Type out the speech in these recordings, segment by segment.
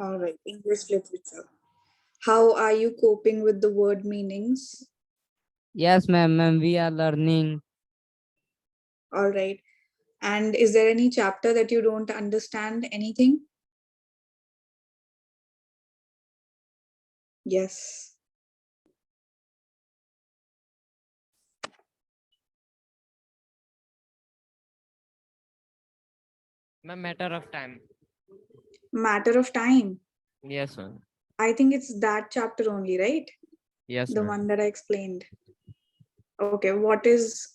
All right, English literature. How are you coping with the word meanings? Yes, ma'am, we are learning. All right. And is there any chapter that you don't understand anything? Yes. Ma'am, matter of time. Matter of time. Yes, ma'am. I think it's that chapter only, right? Yes, The ma'am. one that I explained. Okay, what is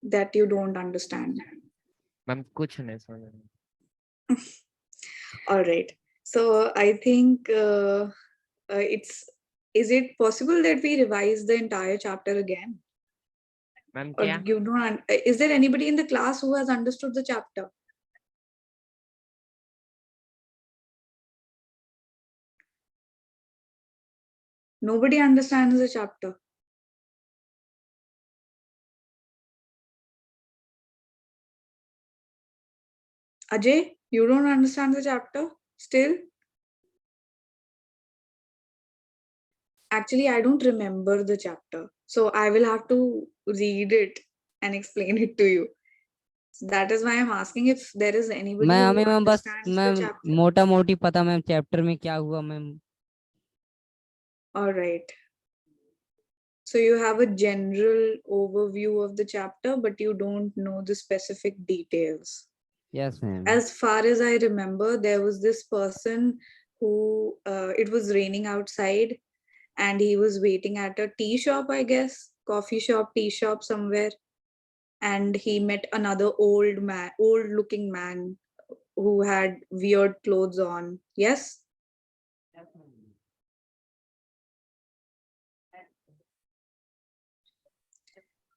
that you don't understand? Ma'am, कुछ नहीं समझ में. All right. So I think is it possible that we revise the entire chapter again? Ma'am, Or क्या? you don't, is there anybody in the class who has understood the chapter? Nobody understands the chapter. Ajay, you don't understand the chapter still? Actually, I don't remember the chapter. So I will have to read it and explain it to you. So that is why I'm asking if there is anybody मैं who हमें ma'am बस understands the ma'am chapter. मोटा मोटी पता ma'am chapter में क्या हुआ ma'am. All right. So you have a general overview of the chapter, but you don't know the specific details. Yes, ma'am. As far as I remember, there was this person who, it was raining outside and he was waiting at a tea shop, I guess, coffee shop, tea shop somewhere. And he met another old looking man who had weird clothes on. Yes?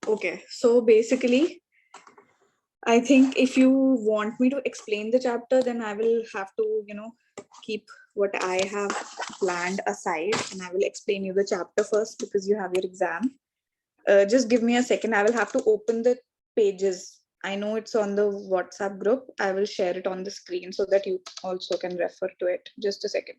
Okay. So basically, I think if you want me to explain the chapter, then I will have to, keep what I have planned aside and I will explain you the chapter first because you have your exam. Just give me a second. I will have to open the pages. I know it's on the WhatsApp group. I will share it on the screen so that you also can refer to it. Just a second.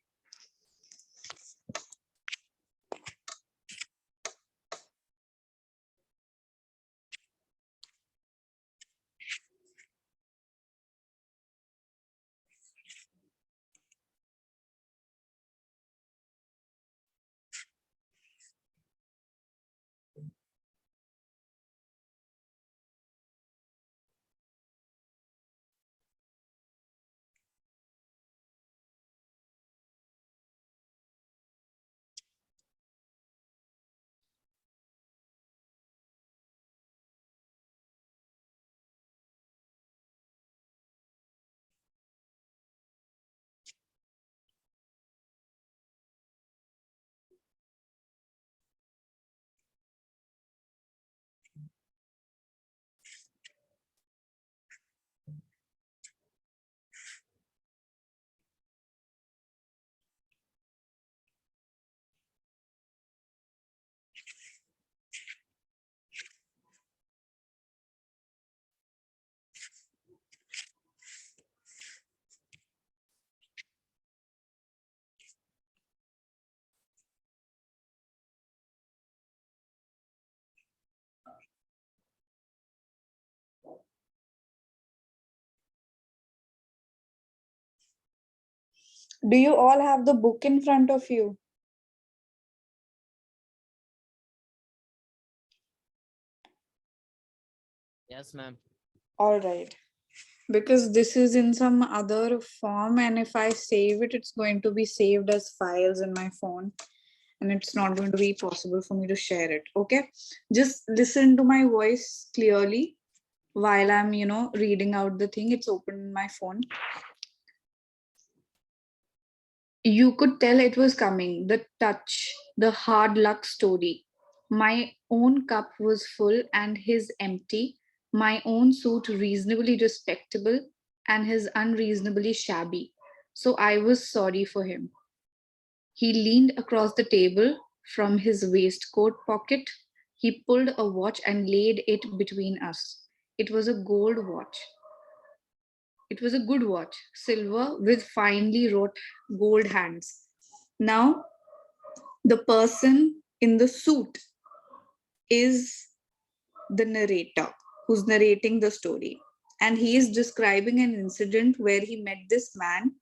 Do you all have the book in front of you? Yes, ma'am. All right. Because this is in some other form, and if I save it, it's going to be saved as files in my phone, and it's not going to be possible for me to share it. Okay. Just listen to my voice clearly while I'm, reading out the thing. It's open in my phone. You could tell it was coming. The touch, the hard luck story. My own cup was full and his empty. My own suit reasonably respectable and his unreasonably shabby. So I was sorry for him. He leaned across the table from his waistcoat pocket. He pulled a watch and laid it between us. It was a gold watch. It was a good watch, silver with finely wrought gold hands. Now, the person in the suit is the narrator who's narrating the story. And he is describing an incident where he met this man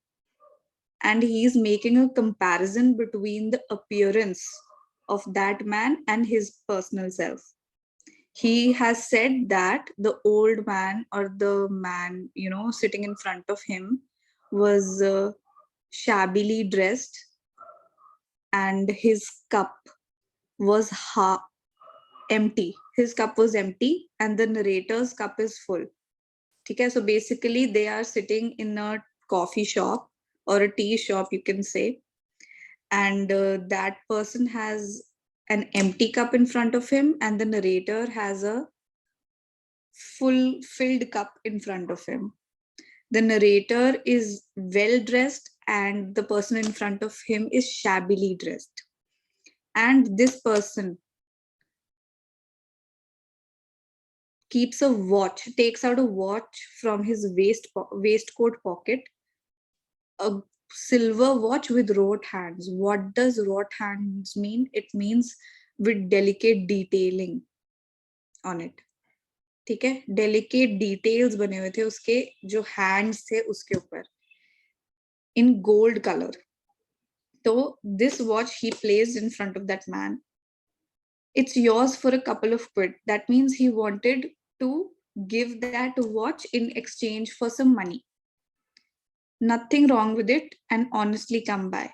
and he is making a comparison between the appearance of that man and his personal self. He has said that the old man or the man, sitting in front of him was shabbily dressed and his cup was empty. His cup was empty and the narrator's cup is full. Okay, so basically they are sitting in a coffee shop or a tea shop, you can say, and that person has an empty cup in front of him and the narrator has a full filled cup in front of him. The narrator is well dressed and the person in front of him is shabbily dressed. And this person keeps a watch, takes out a watch from his waistcoat pocket, a silver watch with wrought hands. What does wrought hands mean? It means with delicate detailing on it. ठीक है, delicate details बने हुए थे उसके जो hands थे उसके ऊपर इन गोल्ड कलर. तो this watch he placed in front of that man. It's yours for a couple of quid. That means he wanted to give that watch in exchange for some money. Nothing wrong with it, and honestly come by.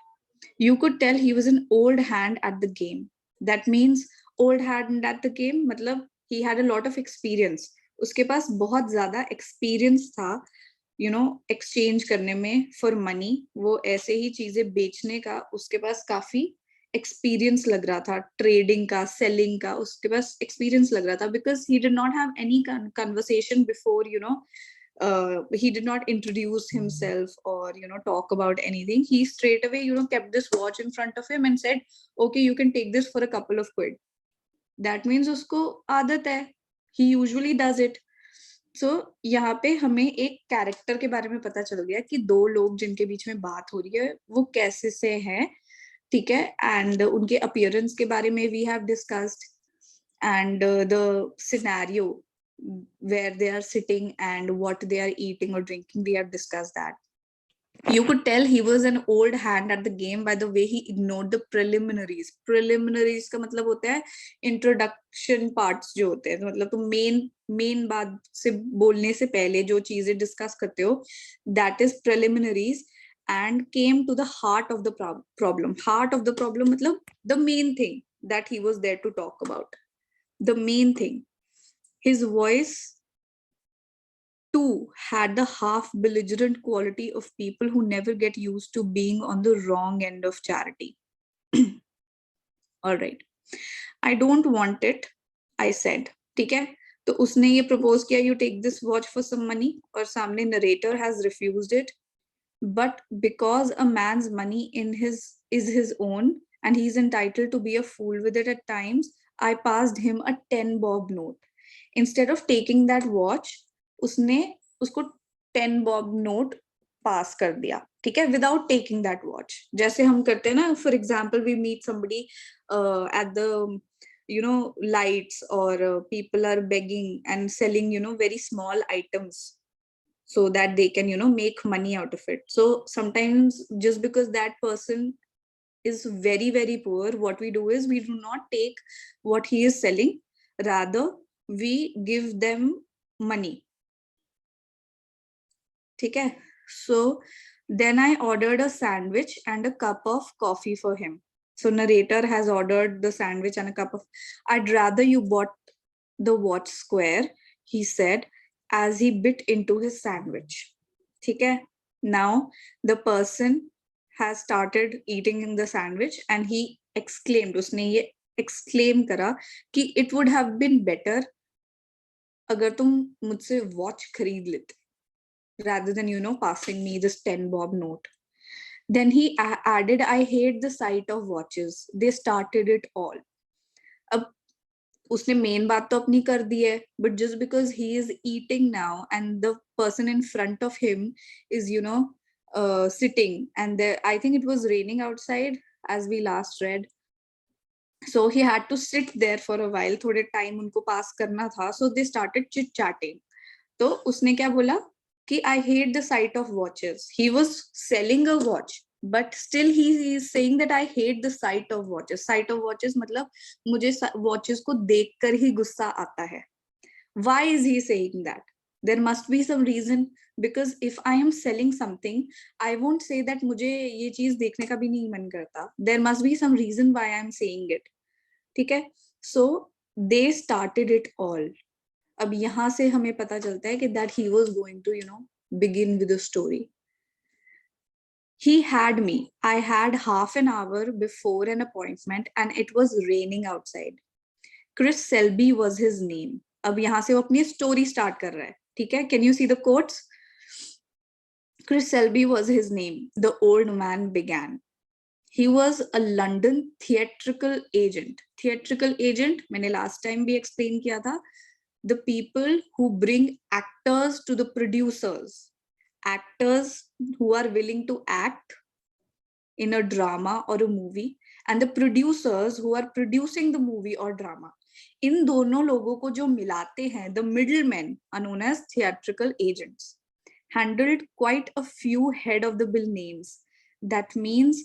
You could tell he was an old hand at the game. That means old hand at the game, matlab he had a lot of experience. उसके पास बहुत ज़्यादा experience था, exchange करने में for money. वो ऐसे ही चीजें बेचने का उसके पास काफी experience लग रहा था, trading का, selling का उसके पास experience लग रहा था, because he did not have any conversation before, he did not introduce himself or talk about anything. He straight away kept this watch in front of him and said, okay, you can take this for a couple of quid. That means usko आदत है, he usually does it. So यहाँ पे हमें एक character के बारे में पता चल गया कि दो लोग जिनके बीच में बात हो रही है वो कैसे से हैं, ठीक है, एंड उनके अपीयरेंस के बारे में we have discussed, and the scenario where they are sitting and what they are eating or drinking, we have discussed that. You could tell he was an old hand at the game by the way he ignored the preliminaries. Preliminaries का मतलब होता है introduction parts जो होते हैं, मतलब तुम main बात से बोलने से पहले जो चीजें discuss करते हो, that is preliminaries, and came to the heart of the problem. Heart of the problem मतलब the main thing that he was there to talk about. The main thing. His voice too had the half belligerent quality of people who never get used to being on the wrong end of charity. All right. I don't want it, I said. ठीक है, तो उसने ये propose किया, you take this watch for some money, और सामने narrator has refused it. But because a man's money is his own and he's entitled to be a fool with it at times, I passed him a 10 bob note. Instead of taking that watch, उसने उसको 10 bob note पास कर दिया, ठीक है, without taking that watch. जैसे हम करते हैं ना, for example, we meet somebody at the lights, or people are begging and selling very small items so that they can make money out of it. So sometimes just because that person is very very poor, what we do is we do not take what he is selling, rather we give them money. Okay, so then I ordered a sandwich and a cup of coffee for him. So narrator has ordered the sandwich and a cup of, I'd rather you bought the watch square, he said as he bit into his sandwich. Okay, now the person has started eating in the sandwich and he exclaimed, उसने ये exclaim करा कि it would have been better अगर तुम मुझसे watch खरीद लेते, rather than passing me this 10 bob note. Then he added, I hate the sight of watches. They started it all. उसने मेन बात तो अपनी कर दी है, but just because he is eating now and the person in front of him is sitting, and there, I think it was raining outside as we last read, so he had to sit there for a while, थोड़े time उनको पास करना था, so they started chit chatting. तो उसने क्या बोला कि I hate the sight of watches. He was selling a watch, but still he is saying that I hate the sight of watches. Sight of watches मतलब मुझे watches को देखकर ही गुस्सा आता है. Why is he saying that? There must be some reason, because if I am selling something, I won't say that मुझे ये चीज देखने का भी नहीं मन करता. There must be some reason why I am saying it. ठीक है? So they started it all. अब यहाँ से हमें पता चलता है कि that he was going to begin with a story. He had me. I had half an hour before an appointment and it was raining outside. Chris Selby was his name. अब यहाँ से वो अपनी स्टोरी स्टार्ट कर रहा है. ठीक है? Can you see the quotes? Chris Selby was his name. The old man began. He was a London theatrical agent. Theatrical agent, मैंने last time भी explain किया था. The people who bring actors to the producers. Actors who are willing to act in a drama or a movie, and the producers who are producing the movie or drama. इन दोनों लोगों को जो मिलाते हैं, the middlemen are known as theatrical agents, handled quite a few head of the bill names. That means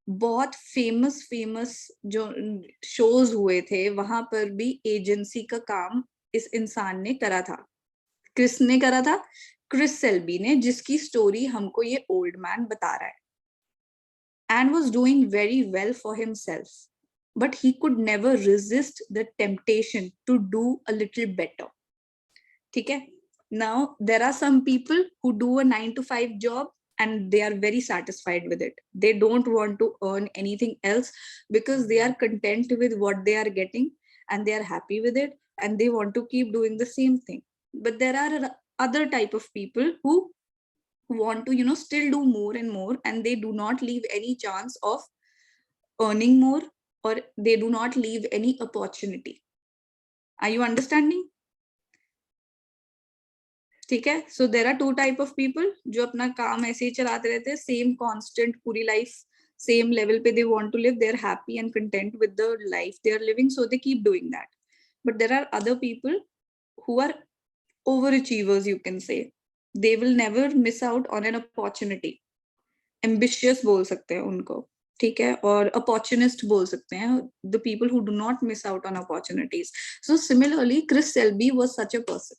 बहुत famous जो shows हुए थे वहां पर भी एजेंसी का काम इस इंसान ने करा था. किसने करा था? क्रिस सेल्बी ने, जिसकी स्टोरी हमको ये ओल्ड मैन बता रहा है. And was doing very well for himself, but he could never resist the temptation to do a little better. ठीक है? Now there are some people who do a 9 to 5 job and they are very satisfied with it. They don't want to earn anything else because they are content with what they are getting and they are happy with it and they want to keep doing the same thing. But there are other type of people who want to still do more and more, and they do not leave any chance of earning more, or they do not leave any opportunity. Are you understanding? ठीक है? So there are two type of people जो अपना काम ऐसे ही चलाते रहते हैं, same constant पूरी life same level पे they want to live, they're happy and content with the life they are living, so they keep doing that. But there are other people who are overachievers, you can say. They will never miss out on an opportunity. Ambitious बोल सकते हैं उनको, ठीक है? और opportunist बोल सकते हैं, the people who do not miss out on opportunities. So similarly, Chris Selby was such a person.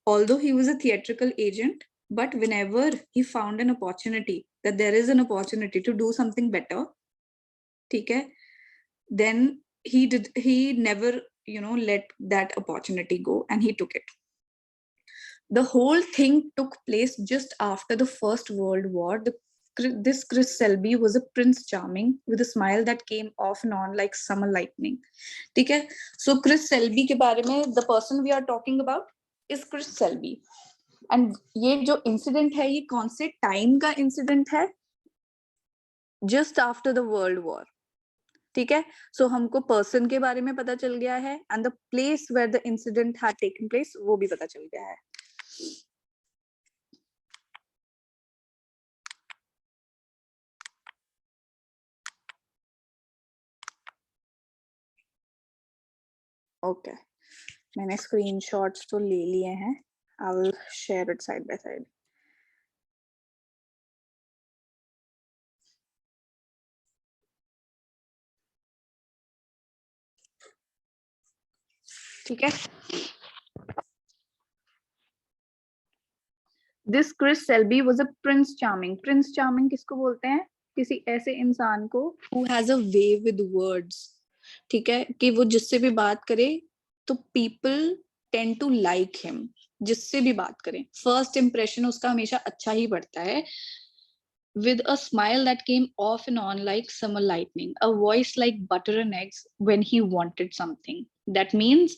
Although he was a theatrical agent, but whenever he found an opportunity, that there is an opportunity to do something better, ठीक है? Then he never let that opportunity go, and he took it. The whole thing took place just after the First World War. This Chris Selby was a Prince Charming with a smile that came off and on like summer lightning. ठीक है? So Chris Selby के बारे में, the person we are talking about is Chris Selby. And ये जो incident है, ये कौन से time का incident है? Just after the World War. ठीक है? So हमको person के बारे में पता चल गया है, and the place where the incident had taken place वो भी पता चल गया है. ओके, मैंने स्क्रीनशॉट्स तो ले लिए हैं. I will share it side by side. ठीक है? This Chris Selby was a prince charming. Prince charming किसको बोलते हैं? किसी ऐसे इंसान को who has a way with words. ठीक है? कि वो जिससे भी बात करे तो people tend to like him. जिससे भी बात करें, फर्स्ट इंप्रेशन उसका हमेशा अच्छा ही पड़ता है. With a smile that came off and on like summer lightning, a voice like butter and eggs when he wanted something. That means,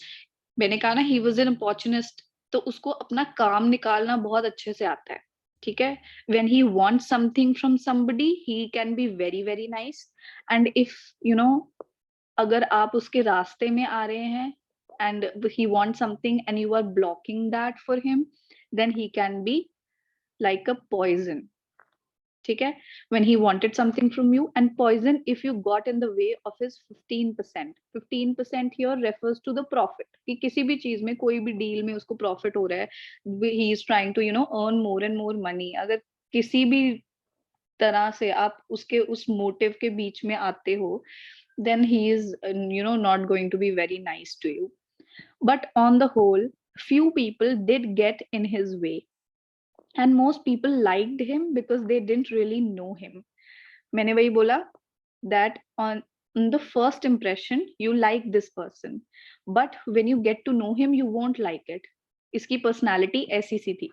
मैंने कहा ना, he was an opportunist, तो उसको अपना काम निकालना बहुत अच्छे से आता है. ठीक है? When he wants something from somebody, he can be very very nice. And if अगर आप उसके रास्ते में आ रहे हैं and he wants something and you are blocking that for him, then he can be like a poison. Okay? When he wanted something from you, and poison if you got in the way of his 15%. 15% here refers to the profit. कि किसी भी चीज में, कोई भी deal में उसको profit हो रहा है, he is trying to earn more and more money. अगर किसी भी तरह से आप उसके उस मोटिव के बीच में आते हो, then he is not going to be very nice to you. But on the whole, few people did get in his way, and most people liked him because they didn't really know him. मैंने वही बोला that on the first impression you like this person, but when you get to know him you won't like it. इसकी personality ऐसी सी थी.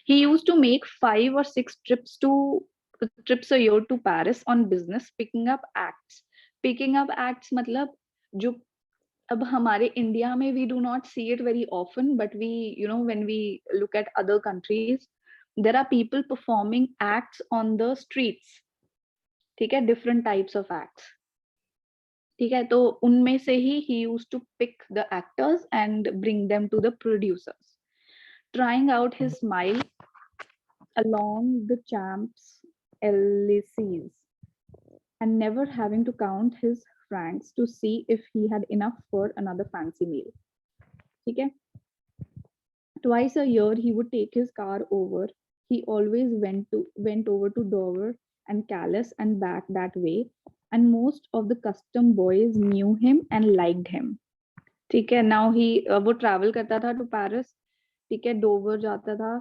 He used to make 5 or 6 trips a year to Paris on business, picking up acts. Picking up acts मतलब जो अब हमारे India में we do not see it very often, but we when we look at other countries, there are people performing acts on the streets. ठीक है, different types of acts. ठीक है, तो उनमें से ही he used to pick the actors and bring them to the producers, trying out his smile along the champ's LCs and never having to count his francs to see if he had enough for another fancy meal. ठीक है, twice a year he would take his car over. He always went over to Dover and Calais and back that way, and most of the custom boys knew him and liked him. ठीक है, now वो travel करता था to Paris. ठीक है, Dover जाता था,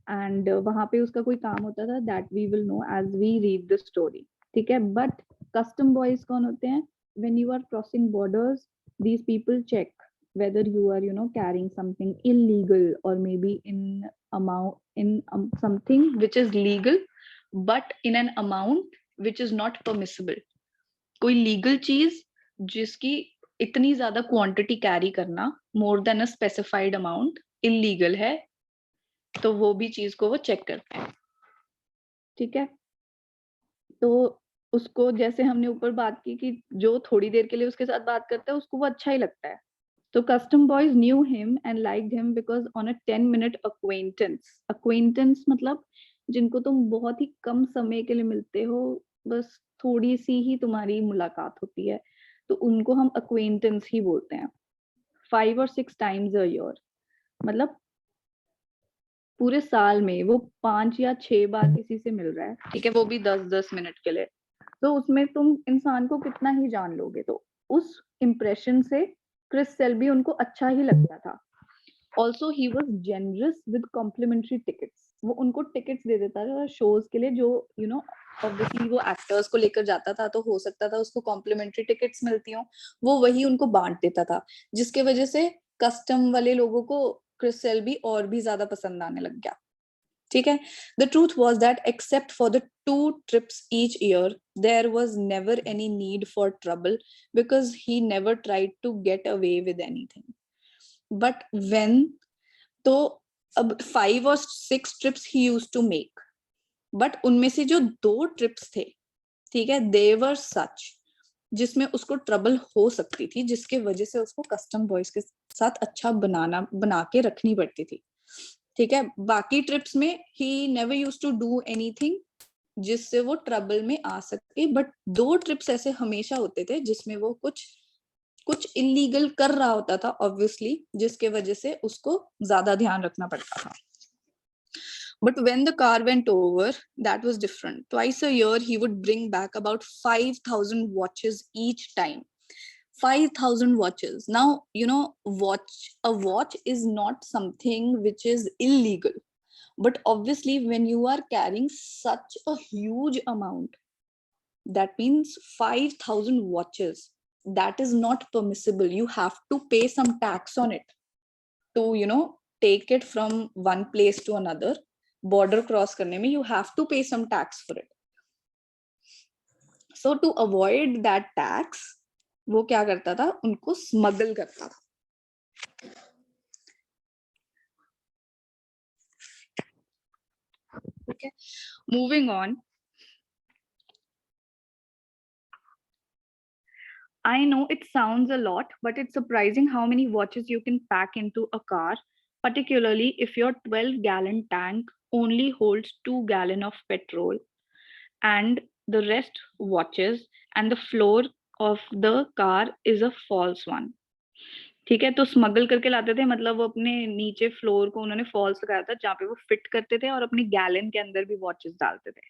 and वहां पे उसका कोई काम होता था, that we will know as we read the story. ठीक है, but custom boys कौन होते हैं? When you are crossing borders, these people check whether you are carrying something illegal or maybe in something which is legal but in an amount which is not permissible. कोई legal चीज जिसकी इतनी ज्यादा quantity carry करना more than a specified amount illegal है, तो वो भी चीज को वो चेक करते हैं. ठीक है, तो उसको जैसे हमने ऊपर बात की कि जो थोड़ी देर के लिए उसके साथ बात करता है उसको वो अच्छा ही लगता है. तो custom boys knew him and liked him because on a 10-minute acquaintance मतलब जिनको तुम बहुत ही कम समय के लिए मिलते हो, बस थोड़ी सी ही तुम्हारी मुलाकात होती है, तो उनको हम acquaintance ही बोलते हैं. 5 or 6 times a year मतलब पूरे साल में वो 5 या 6 बार किसी से मिल रहा है. ठीक है, वो भी 10-10 मिनट के लिए, तो उसमें तुम इंसान को कितना ही जान लोगे. तो उस इम्प्रेशन से क्रिस सेल्बी उनको अच्छा ही लगता था. Also he was generous with complimentary tickets. वो उनको टिकट्स दे देता था शोज के लिए, जो ऑब्वियसली वो एक्टर्स को लेकर जाता था, तो हो सकता था उसको कॉम्प्लीमेंट्री टिकट्स मिलती हो, वो वही उनको बांट देता था, जिसके वजह से कस्टम वाले लोगों को क्रिस सेल्बी और भी ज्यादा पसंद आने लग गया. ठीक है, the truth was that except for the 2 trips each year, there was never any need for trouble because he never tried to get away with anything. But when तो अब 5 or 6 trips he used to make, but उनमें से जो 2 trips थे, ठीक है, they were such जिसमें उसको ट्रबल हो सकती थी, जिसके वजह से उसको कस्टम बॉयज के साथ अच्छा बना के रखनी पड़ती थी. ठीक है, बाकी ट्रिप्स में he never used to do anything जिससे वो ट्रबल में आ सके, बट 2 ट्रिप्स ऐसे हमेशा होते थे जिसमें वो कुछ इलीगल कर रहा होता था ऑब्वियसली, जिसके वजह से उसको ज्यादा ध्यान रखना पड़ता था. But when the car went over, that was different. Twice a year he would bring back about 5,000 watches each time. 5,000 watches. Now, a watch is not something which is illegal. But obviously, when you are carrying such a huge amount, that means 5,000 watches, that is not permissible. You have to pay some tax on it to, take it from one place to another. Border cross करने में you have to pay some tax for it. So to avoid that tax, वो क्या करता था, उनको smuggle करता था. Okay, moving on. I know it sounds a lot, but it's surprising how many watches you can pack into a car, particularly if your 12-gallon tank only holds 2 gallon of petrol and the rest watches and the floor of the car is a false one. ठीक है, तो smuggle करके लाते थे, मतलब वो अपने नीचे floor को उन्होंने फॉल्स लगाया था जहाँ पे वो फिट करते थे और अपनी गैलन के अंदर भी वॉचेस डालते थे.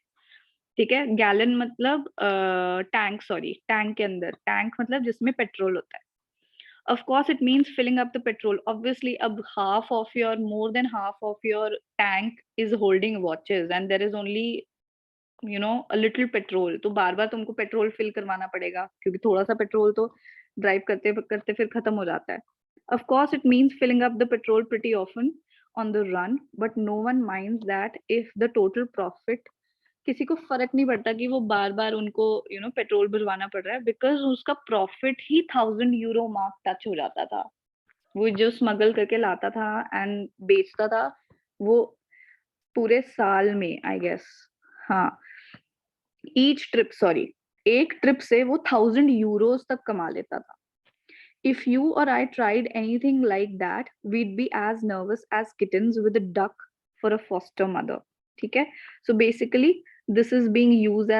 ठीक है, गैलन मतलब टैंक, सॉरी टैंक के अंदर, टैंक मतलब जिसमें पेट्रोल होता है. Of course, it means filling up the petrol. Obviously, ab half of your, more than half of your tank is holding watches, and there is only, a little petrol. तो बार बार तुमको petrol fill करवाना पड़ेगा क्योंकि थोड़ा सा petrol तो drive करते करते फिर खत्म हो जाता है. Of course, it means filling up the petrol pretty often on the run, but no one minds that if the total profit, किसी को फर्क नहीं पड़ता कि वो बार बार उनको पेट्रोल भरवाना पड़ रहा है, बिकॉज उसका प्रॉफिट ही 1000 यूरो मार्क टच हो जाता था. वो जो स्मगल करके लाता था एंड बेचता था वो पूरे साल में, आई गेस, हाँ, ईच ट्रिप, सॉरी, एक ट्रिप से वो 1000 यूरोज तक कमा लेता था. If you or I tried anything like that, we'd be as nervous as kittens with a duck for a foster mother. ठीक है, so basically this is being used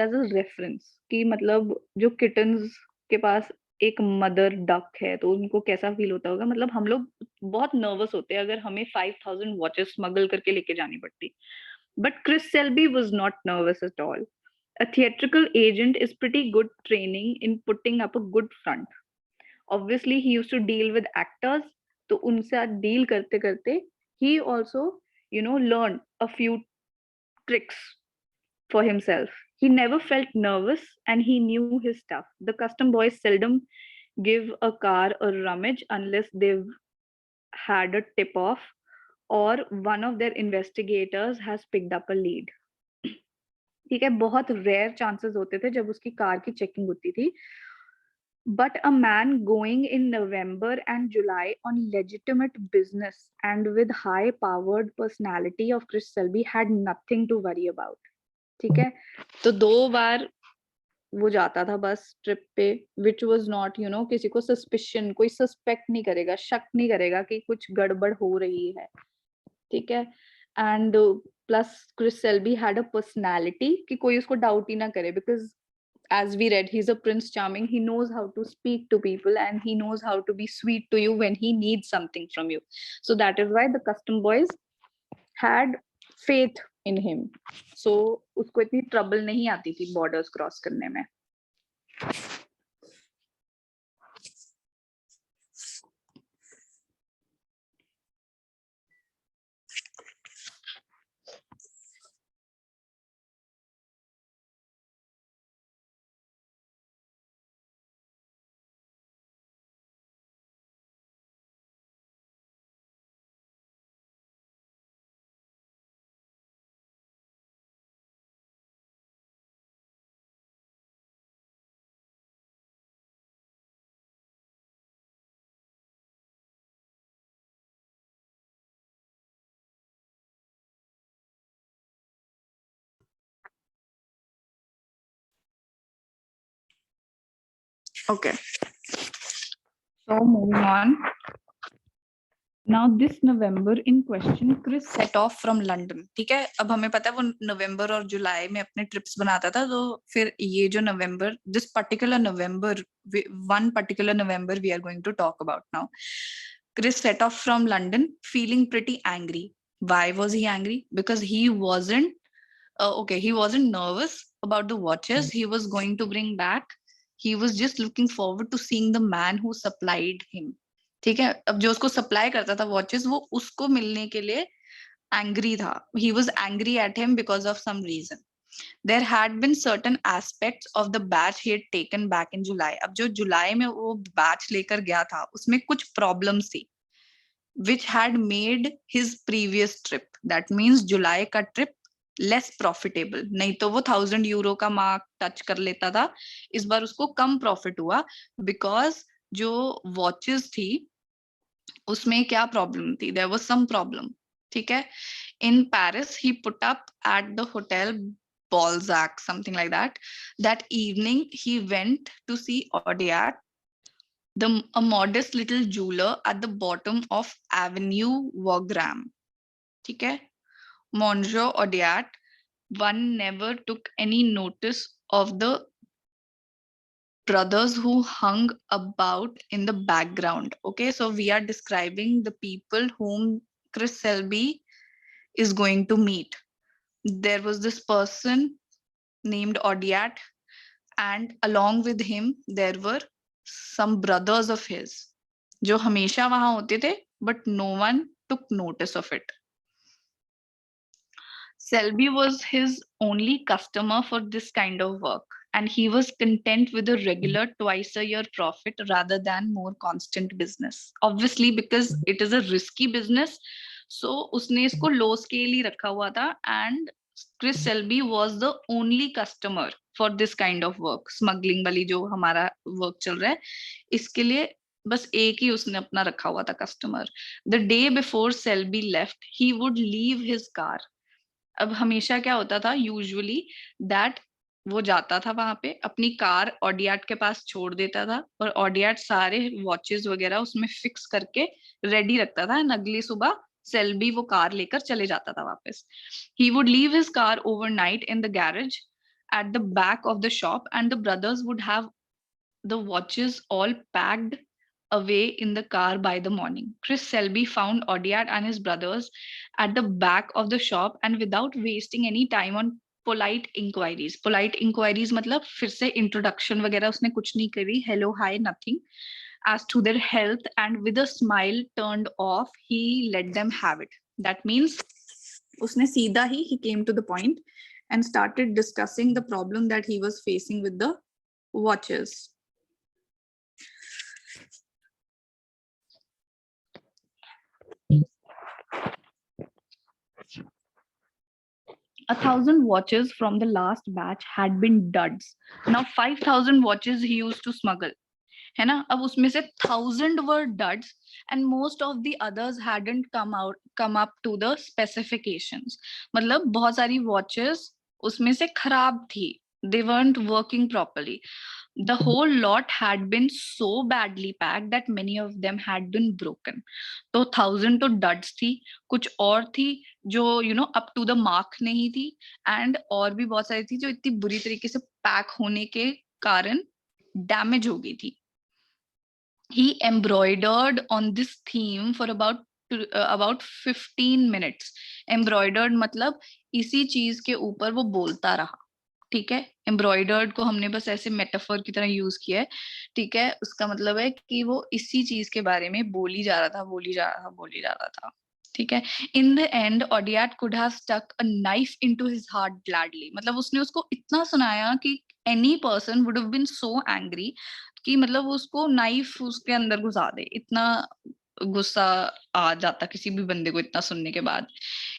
as a reference कि मतलब जो kittens के पास एक mother duck है तो उनको कैसा फील होता होगा. मतलब हम लोग बहुत नर्वस होते हैं अगर हमें 5000 वॉचेस स्मगल करके लेके जानी पड़ती. But Chris Selby was not nervous at all. A theatrical agent is pretty good training in putting up a good front. Obviously he used to deal with actors, तो उनसे deal करते करते he also learned a few tricks for himself. He never felt nervous and he knew his stuff. The custom boys seldom give a car a rummage unless they've had a tip off or one of their investigators has picked up a lead. ठीक है, बहुत rare chances होते थे जब उसकी car की checking होती थी. But a man going in November and July on legitimate business and with high-powered personality of Chris Selby had nothing to worry about. ठीक है, तो 2 बार वो जाता था बस ट्रिप पे, which was not, किसी को सस्पिशन, कोई सस्पेक्ट नहीं करेगा, शक नहीं करेगा कि कुछ गड़बड़ हो रही है. ठीक है, and plus Chris Selby had a personality कि कोई उसको डाउट ही ना करे, because as we read, he's a prince charming. He knows how to speak to people and he knows how to be sweet to you when he needs something from you. So that is why the custom boys had faith in him. So उसको इतनी trouble नहीं आती थी borders cross करने में. Okay. So moving on. Now this November in question, Chris set off from London. ठीक है, अब हमें पता है वो नवंबर और जुलाई में अपने ट्रिप्स बनाता था, तो फिर ये जो नवंबर, this particular November, one particular November we are going to talk about now. Chris set off from London feeling pretty angry. Why was he angry? Because he wasn't he wasn't nervous about the watches he was going to bring back. He was just looking forward to seeing the man who supplied him. ठीक है, अब जो उसको supply करता था watches, वो उसको मिलने के लिए एंग्री था. He was angry at him because of some reason. There had been certain aspects of the batch he had taken back in July. अब जो जुलाई में वो बैच लेकर गया था उसमें कुछ प्रॉब्लम्स थी which had made his previous trip, that means जुलाई का ट्रिप, लेस प्रॉफिटेबल. नहीं तो वो 1000 यूरो का मार्क टच कर लेता था, इस बार उसको कम प्रॉफिट हुआ बिकॉज जो वॉचेस थी उसमें क्या प्रॉब्लम थी, देयर वाज सम प्रॉब्लम. ठीक है, in Paris he put up at the hotel Balzac, something like that. That evening, he went to see Audiat, a modest little jeweler at the bottom of Avenue Wagram. Okay? Monsieur Audiat, one never took any notice of the brothers who hung about in the background. Okay, so we are describing the people whom Chris Selby is going to meet. There was this person named Audiat, and along with him there were some brothers of his जो हमेशा वहां होते थे, but no one took notice of it. Selby was his only customer for this kind of work, and he was content with a regular twice a year profit rather than more constant business. Obviously, because it is a risky business, so उसने इसको low scale ही रखा हुआ था, and Chris Selby was the only customer for this kind of work. Smuggling वाली जो हमारा work चल रहा है, इसके लिए बस एक ही उसने अपना रखा हुआ था customer. The day before Selby left, he would leave his car. अब हमेशा क्या होता था यूजुअली दैट वो जाता था वहां पे अपनी कार ऑडियाट के पास छोड़ देता था और ऑडियाट सारे वॉचेस वगैरह उसमें फिक्स करके रेडी रखता था एंड अगली सुबह सेल्बी वो कार लेकर चले जाता था वापस. He would leave his car overnight in the garage at the back of the shop, and the brothers would have the watches all packed away in the car by the morning. Chris Selby found Audiat and his brothers at the back of the shop, and without wasting any time on polite inquiries. Polite inquiries मतलब फिर से introduction वगैरह उसने कुछ नहीं करी. Hello, hi, nothing. As to their health, and with a smile turned off, he let them have it. That means उसने सीधा ही he came to the point and started discussing the problem that he was facing with the watches. A 1,000 watches from the last batch had been duds. Now 5,000 watches he used to smuggle. है ना? अब उसमें से 1,000 were duds, and most of the others hadn't come up to the specifications. मतलब बहुत सारी watches उसमें से खराब थी. They weren't working properly. The whole lot had been so badly packed that many of them had been broken. तो 1,000 तो duds थी, कुछ और थी जो up to the mark नहीं थी, and और भी बहुत सारी थी जो इतनी बुरी तरीके से पैक होने के कारण डैमेज हो गई थी. He embroidered on this theme for about 15 minutes. Embroidered मतलब इसी चीज के ऊपर वो बोलता रहा. ठीक है, एम्ब्रॉयडर्ड को हमने बस ऐसे मेटाफर की तरह यूज किया है. ठीक है, उसका मतलब है कि वो इसी चीज के बारे में बोली जा रहा था. ठीक है. इन द एंड ऑडियाट could have stuck a knife into his heart gladly. मतलब उसने उसको इतना सुनाया कि any person would have been so angry कि मतलब उसको नाइफ उसके अंदर घुसा दे, इतना गुस्सा आ जाता किसी भी बंदे को इतना सुनने के बाद.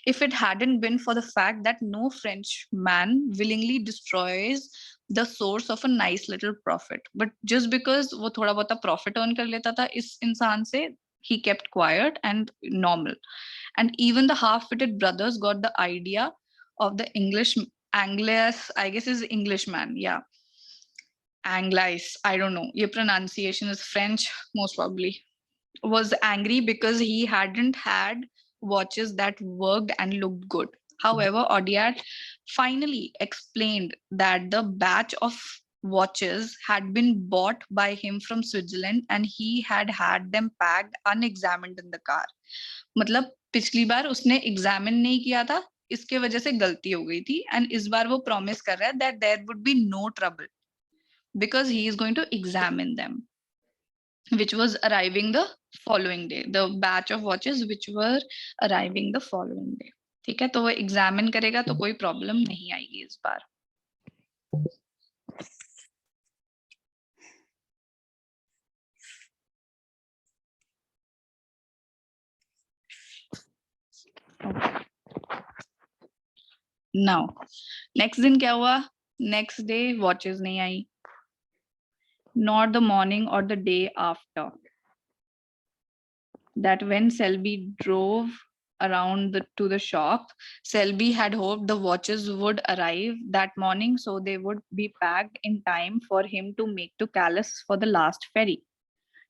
If it hadn't been for the fact that no French man willingly destroys the source of a nice little profit, but just because वो थोड़ा बहुत profit earn कर लेता था इस इंसान से, he kept quiet and normal. And even the half-witted brothers got the idea of the Anglias, I guess is Englishman, yeah. Anglice, I don't know. Your pronunciation is French, most probably. Was angry because he hadn't had watches that worked and looked good. However, Audiat finally explained that the batch of watches had been bought by him from Switzerland and he had them packed unexamined in the car. मतलब पिछली बार उसने examine नहीं किया था, इसके वजह से गलती हो गई थी, एंड इस बार वो प्रॉमिस कर रहा है that there would be no trouble because he is going to examine them, which was arriving the following day. The batch of watches which were arriving the following day. ठीक है, तो वो examine करेगा तो कोई प्रॉब्लम नहीं आएगी इस बार. Now, next दिन क्या हुआ? Next day watches नहीं आई. Nor the morning or the day after. That when Selby drove to the shop. Selby had hoped the watches would arrive that morning so they would be packed in time for him to make to Calais for the last ferry.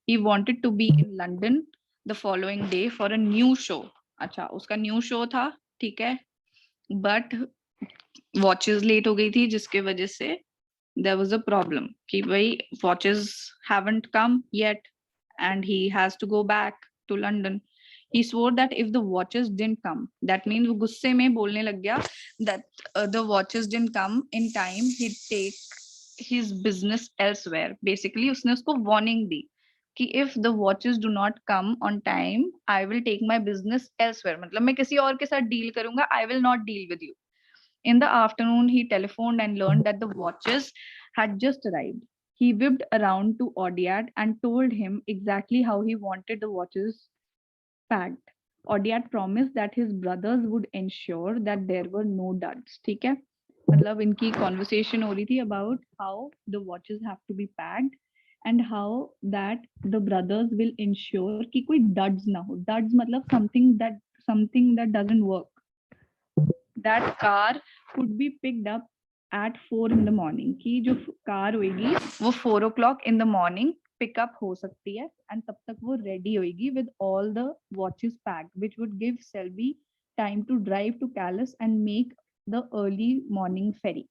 He wanted to be in London the following day for a new show. अच्छा, उसका new show था, ठीक है, but watches late हो गई थी जिसके वजह से there was a problem कि भाई watches haven't come yet and he has to go back to London. He swore that if the watches didn't come, that means वो गुस्से में बोलने लग गया that the watches didn't come in time, he'd take his business elsewhere. Basically उसने उसको warning दी कि if the watches do not come on time, I will take my business elsewhere. मतलब मैं किसी और के साथ deal करूंगा, I will not deal with you. In the afternoon, he telephoned and learned that the watches had just arrived. He whipped around to Odiat and told him exactly how he wanted the watches packed. Odiat promised that his brothers would ensure that there were no duds. ठीक है? मतलब इनकी conversation हो रही थी about how the watches have to be packed and how that the brothers will ensure कि कोई duds ना हो. Duds मतलब something that doesn't work. That car could be picked up at 4 in the morning. कि जो car होगी वो 4 o'clock in the morning pick up हो सकती है and तब तक वो ready होगी with all the watches packed, which would give Selby time to drive to Calais and make the early morning ferry.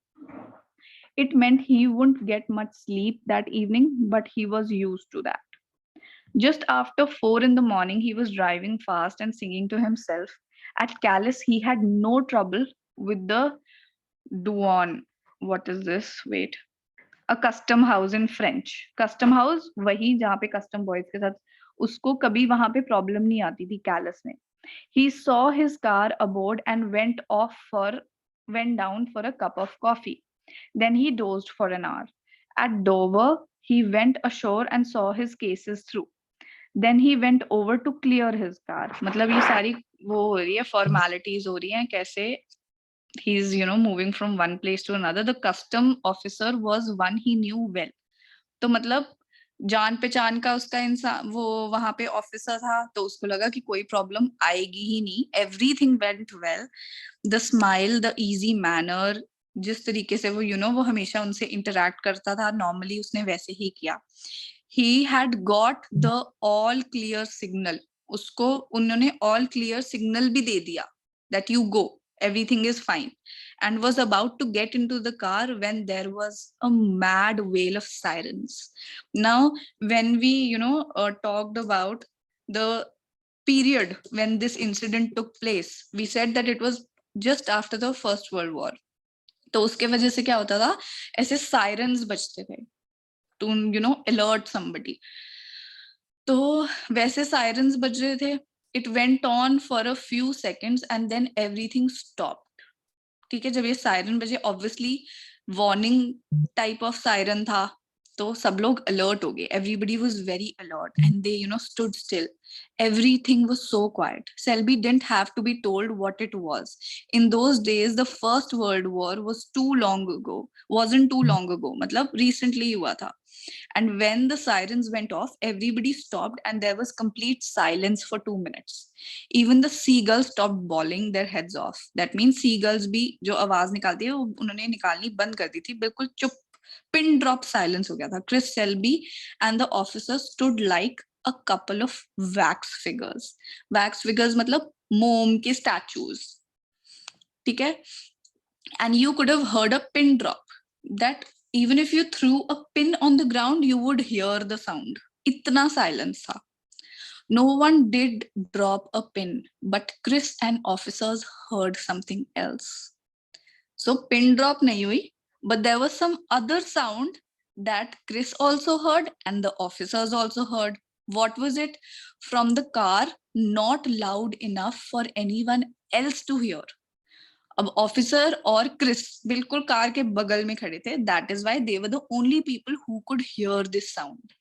It meant he wouldn't get much sleep that evening, but he was used to that. Just after 4 in the morning, he was driving fast and singing to himself. At Calais, he had no trouble with the douane. What is this? Wait. A custom house in French. Custom house, वही जहाँ पे custom boys के साथ उसको कभी वहाँ पे problem नहीं आती थी Calais में. He saw his car aboard and went down for a cup of coffee. Then he dozed for an hour. At Dover, he went ashore and saw his cases through. Then he went over to clear his car. मतलब ये सारी वो हो रही है formalities हो रही हैं कैसे he's moving from one place to another. The custom officer was one he knew well. तो मतलब जान पहचान का उसका इंसान वो वहां पे ऑफिसर था तो उसको लगा कि कोई प्रॉब्लम आएगी ही नहीं. Everything went well. The smile, the easy manner, जिस तरीके से वो वो हमेशा उनसे इंटरैक्ट करता था नॉर्मली उसने वैसे ही किया. He had got the all clear signal. उसको उन्होंने all clear signal भी दे दिया that you go, everything is fine, and was about to get into the car when there was a mad wail of sirens. Now, when we talked about the period when this incident took place, we said that it was just after the First World War. तो उसके वजह से क्या होता था, ऐसे sirens बजते थे to alert somebody. तो वैसे सायरन्स बज रहे थे. It went on for a few seconds and then everything stopped. ठीक है, जब ये सायरन बजे obviously warning type of siren था तो सब लोग alert हो गए. Everybody was very alert and they stood still. Everything was so quiet. Selby didn't have to be told what it was. In those days the First World War wasn't too long ago. मतलब recently हुआ था. And when the sirens went off, everybody stopped and there was complete silence for 2 minutes. Even the seagulls stopped bawling their heads off. That means seagulls भी जो आवाज निकालती है वो उन्होंने निकालनी बंद कर दी थी. बिल्कुल चुप, pin drop silence हो गया था. Chris Selby and the officers stood like a couple of wax figures. Wax figures मतलब मोम के statues. ठीक है? And you could have heard a pin drop. That even if you threw a pin on the ground, you would hear the sound. Itna silence tha. No one did drop a pin, but Chris and officers heard something else. So pin drop nahi hui, but there was some other sound that Chris also heard and the officers also heard. What was it? From the car, not loud enough for anyone else to hear. अब officer और Chris बिल्कुल car के बगल में खड़े थे. That is why they were the only people who could hear this sound.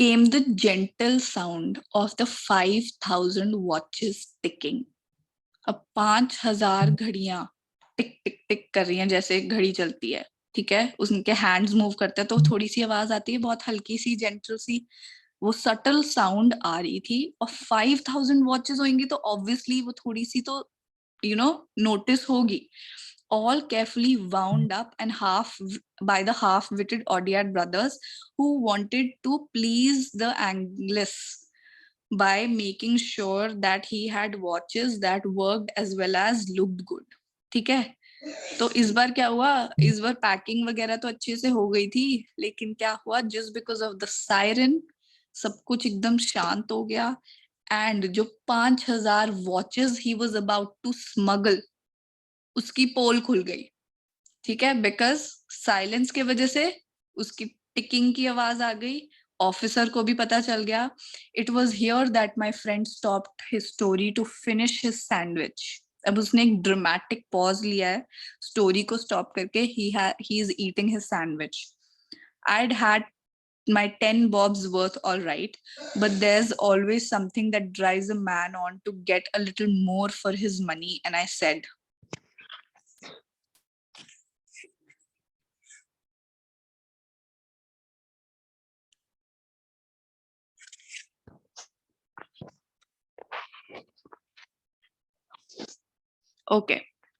Came the gentle sound of the 5,000 watches ticking. अब 5,000 घड़ियां टिक टिक टिक कर रही हैं जैसे घड़ी चलती है. ठीक है, उनके हैंड्स मूव करते हैं तो थोड़ी सी आवाज आती है, बहुत हल्की सी, जेंटल सी. वो सटल साउंड आ रही थी, और 5000 वॉचेस होंगी तो ऑब्वियसली वो थोड़ी सी तो नोटिस होगी. All carefully wound up and by the half-witted Odiad brothers who wanted to please the Anglais by making sure that he had watches that worked as well as looked good. ठीक है. तो इस बार क्या हुआ, इस बार packing वगैरह तो अच्छे से हो गई थी, लेकिन क्या हुआ, just because of the siren सब कुछ एकदम शांत हो गया. एंड जो 5000 watches he was about to smuggle, उसकी पोल खुल गई. ठीक है, बिकॉज साइलेंस के वजह से उसकी टिकिंग की आवाज आ गई. ऑफिसर को भी पता चल गया. It was here that my friend stopped his story to finish his sandwich. अब उसने एक ड्रामेटिक पॉज लिया है स्टोरी को स्टॉप करके. He is eating his sandwich. I'd had my 10 bobs worth all right, but there's always something that drives a man on to get a little more for his money, and I said, okay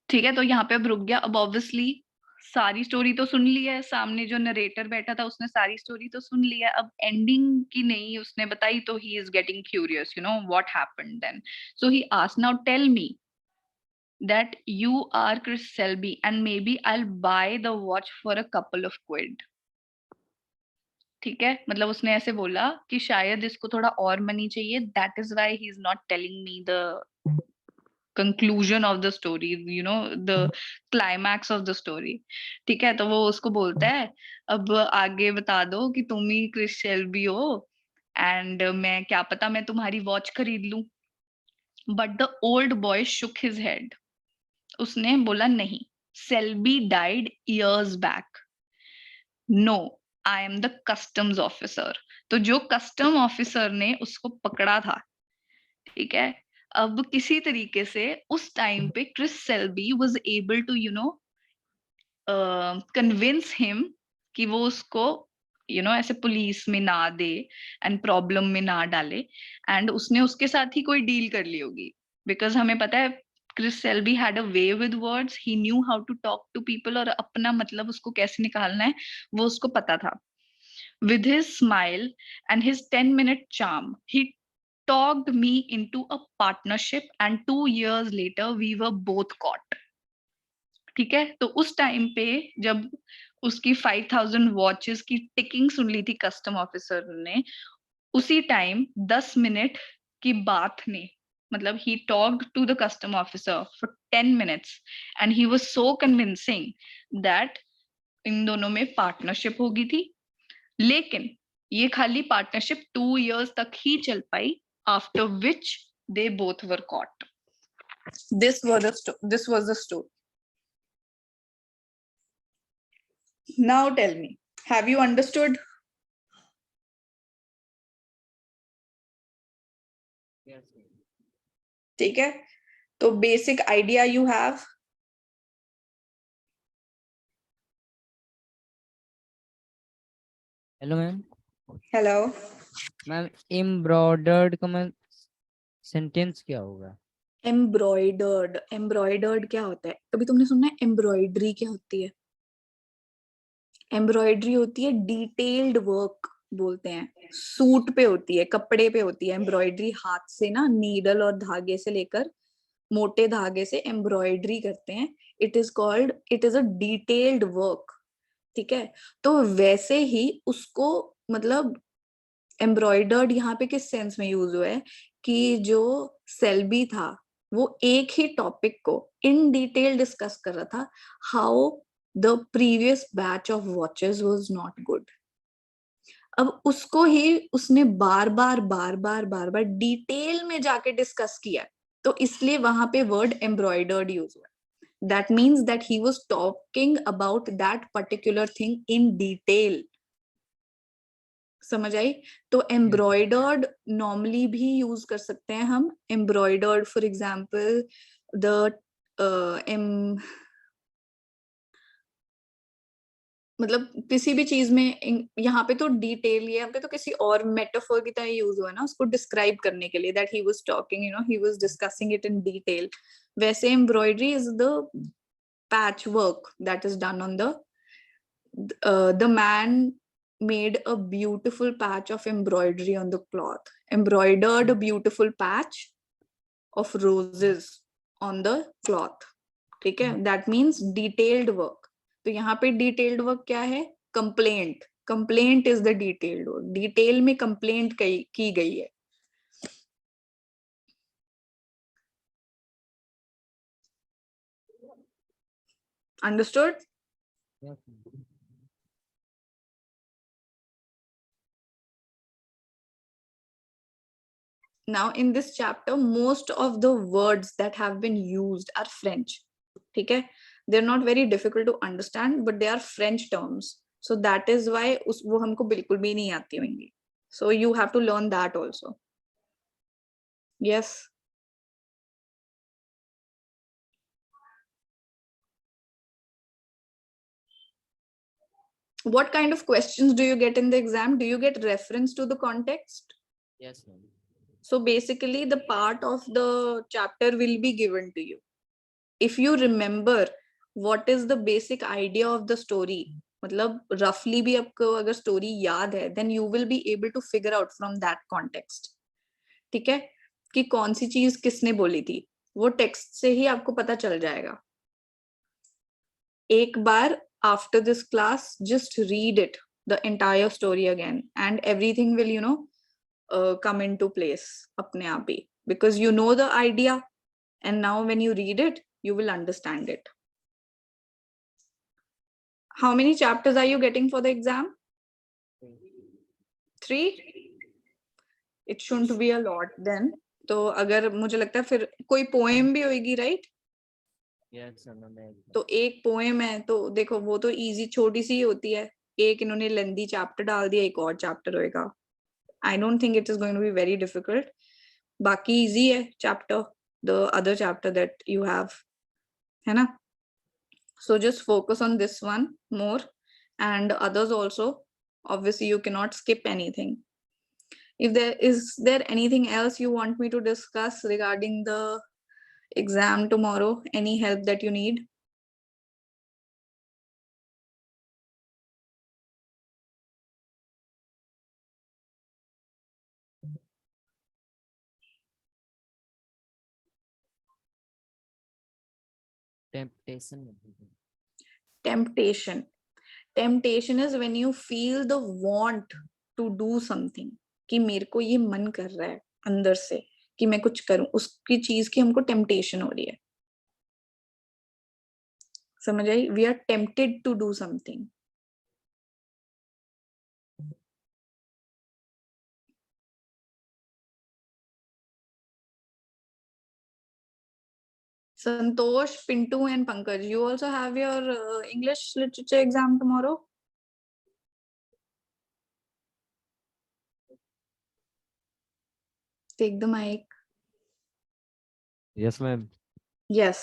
ठीक है. तो यहाँ पे अब रुक गया. अब obviously सारी स्टोरी तो सुन ली है, सामने जो नरेटर बैठा था उसने सारी स्टोरी तो सुन ली है. अब एंडिंग की नहीं उसने बताई, तो he is getting curious, what happened then. So he asked, now tell me that you are Chris Selby and maybe I'll buy the watch for a couple of quid. ठीक है, मतलब उसने ऐसे बोला कि शायद इसको थोड़ा और मनी चाहिए. That is why he is not telling me the conclusion of the story, the climax of the story. ठीक है, तो वो उसको बोलता है, अब आगे बता दो कि तुम ही क्रिस शेल्बी हो, एंड मैं क्या पता मैं तुम्हारी वॉच खरीद लूं. But the old boy shook his head. उसने बोला नहीं, Selby died years back. No, I am the customs officer. तो जो कस्टम ऑफिसर ने उसको पकड़ा था, ठीक है, अब किसी तरीके से उस टाइम पे Chris Selby was able to convince him कि वो उसको ऐसे पुलिस में ना दे एंड प्रॉब्लम में ना डाले. एंड उसने उसके साथ ही कोई डील कर ली होगी, बिकॉज हमें पता है Chris Selby had a way with words. He knew how to talk to people, और अपना मतलब उसको कैसे निकालना है वो उसको पता था. With his smile and his 10-minute charm, he talked me into a partnership, and 2 years later we were both caught. ठीक है, तो उस टाइम पे जब उसकी 5000 वॉचेस की टिकिंग सुन ली थी कस्टम ऑफिसर ने, उसी टाइम 10 मिनट की बात ने, मतलब he talked to the custom officer for 10 minutes and he was so convincing that इन दोनों में पार्टनरशिप होगी थी. लेकिन ये खाली पार्टनरशिप 2 years तक ही चल पाई, after which they both were caught. This was the story. Now tell me, have you understood? Yes. ठीक है, तो basic idea you have. Hello ma'am. Hello ma'am, embroidered का मैं सेंटेंस क्या होगा? एम्ब्रॉयडर्ड क्या होता है? कभी तुमने सुना है एम्ब्रॉयडरी क्या होती है? एम्ब्रॉयडरी होती है डिटेल्ड वर्क बोलते हैं. सूट पे होती है, कपड़े पे होती है एम्ब्रॉयडरी. हाथ से ना नीडल और धागे से लेकर मोटे धागे से एम्ब्रॉयडरी करते हैं. It is a detailed work. ठीक है, तो वैसे ही उसको मतलब एम्ब्रॉयडर्ड यहाँ पे किस सेंस में यूज हुआ है कि जो सेल्बी था वो एक ही टॉपिक को इन डिटेल डिस्कस कर रहा था. How the previous batch of watches was not good. अब उसको ही उसने बार बार डिटेल में जाके डिस्कस किया, तो इसलिए वहां पे वर्ड एम्ब्रॉयडर्ड यूज हुआ. That means that he was talking about that particular thing in detail. समझ आई? तो एम्ब्रॉयडर्ड नॉर्मली भी यूज कर सकते हैं हम. एम्ब्रॉयडर्ड फॉर एग्जाम्पल द मतलब किसी भी चीज में यहाँ पे तो डिटेल, यहाँ पे तो किसी और मेटाफोर की तरह यूज हुआ है ना उसको डिस्क्राइब करने के लिए, that he was talking, he was discussing it in detail. वैसे embroidery is the patch work that is done on the man made a beautiful patch of embroidery on the cloth, embroidered a beautiful patch of roses on the cloth. ठीक है, that means detailed work. तो यहाँ पे detailed work क्या है? Complaint. Complaint is the detailed work. Detail में complaint की गई है. Understood? Yes, ma'am. Now in this chapter most of the words that have been used are French. ठीक है, they're not very difficult to understand but they are French terms, so that is why वो हमको बिल्कुल भी नहीं आती होंगी. So you have to learn that also. Yes. What kind of questions do you get in the exam? Do you get reference to the context? Yes, ma'am. So basically the part of the chapter will be given to you. If you remember what is the basic idea of the story, मतलब roughly भी आपको अगर story याद है, then you will be able to figure out from that context. ठीक है, कि कौन सी चीज किसने बोली थी, वो टेक्स्ट से ही आपको पता चल जाएगा. एक बार after this class just read it, the entire story again, and everything will come into place अपने आप ही, because you know the idea and now when you read it you will understand it. How many chapters are you getting for the exam? 3. It shouldn't be a lot then. तो अगर मुझे लगता है फिर कोई poem भी होगी, right? Yes, ma'am. तो एक पोएम है तो देखो वो तो इजी छोटी सी ही होती है. एक इन्होंने लेंदी चैप्टर डाल दिया, एक और चैप्टर होएगा. I don't think it is going to be very difficult. बाकी इजी है chapter, the other chapter that you have, है ना? So just focus on this one more and others also. Obviously you cannot skip anything. If there anything else you want me to discuss regarding the exam tomorrow, any help that you need? Temptation. Temptation. Temptation is when you feel the want to do something, कि मेरे को ये मन कर रहा है अंदर से कि मैं कुछ करूं, उसकी चीज की हमको टेम्पटेशन हो रही है. समझ आई? We are tempted to do something. Santosh, Pintu, and Pankaj, you also have your English literature exam tomorrow. Take the mic. Yes, ma'am. Yes.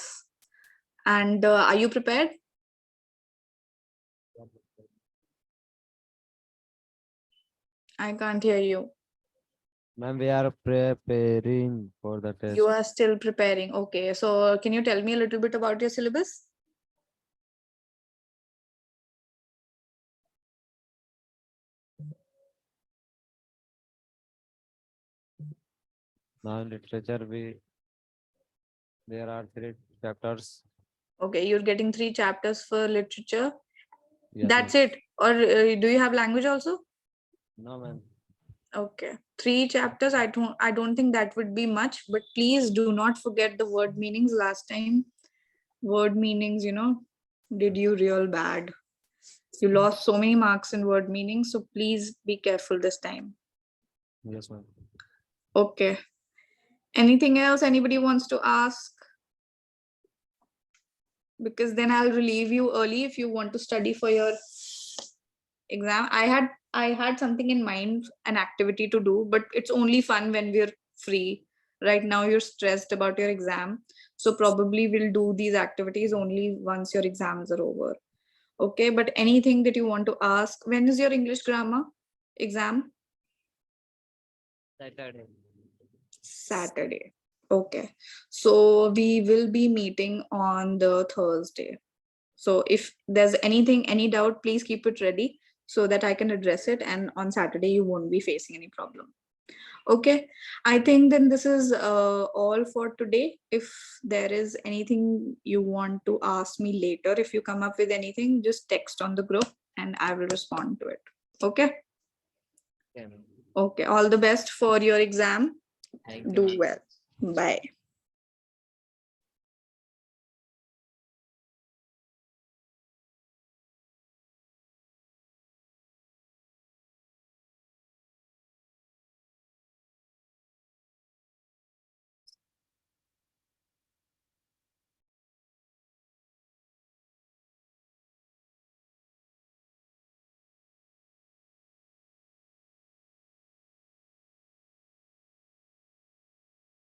And are you prepared? I can't hear you. Ma'am, we are preparing for the test. You are still preparing. Okay. So can you tell me a little bit about your syllabus? Now in literature, there are 3 chapters. Okay. You're getting 3 chapters for literature. Yes, That's ma'am. it. Or do you have language also? No, ma'am. Okay. 3 chapters. I don't think that would be much, but please do not forget the word meanings. Last time word meanings, did you real bad. You lost so many marks in word meanings, so please be careful this time. Yes, ma'am. Okay. Anything else anybody wants to ask? Because then I'll relieve you early if you want to study for your exam. I had something in mind, an activity to do, but it's only fun when we're free. Right now you're stressed about your exam, so probably we'll do these activities only once your exams are over. Okay, but anything that you want to ask? When is your English grammar exam? Saturday. Saturday. Okay. So we will be meeting on the Thursday. So if there's anything, any doubt, please keep it ready so that I can address it. And on Saturday, you won't be facing any problem. Okay. I think then this is all for today. If there is anything you want to ask me later, if you come up with anything, just text on the group and I will respond to it. Okay. Okay, ma'am. Okay. All the best for your exam. Thank you, Do ma'am. well. Bye.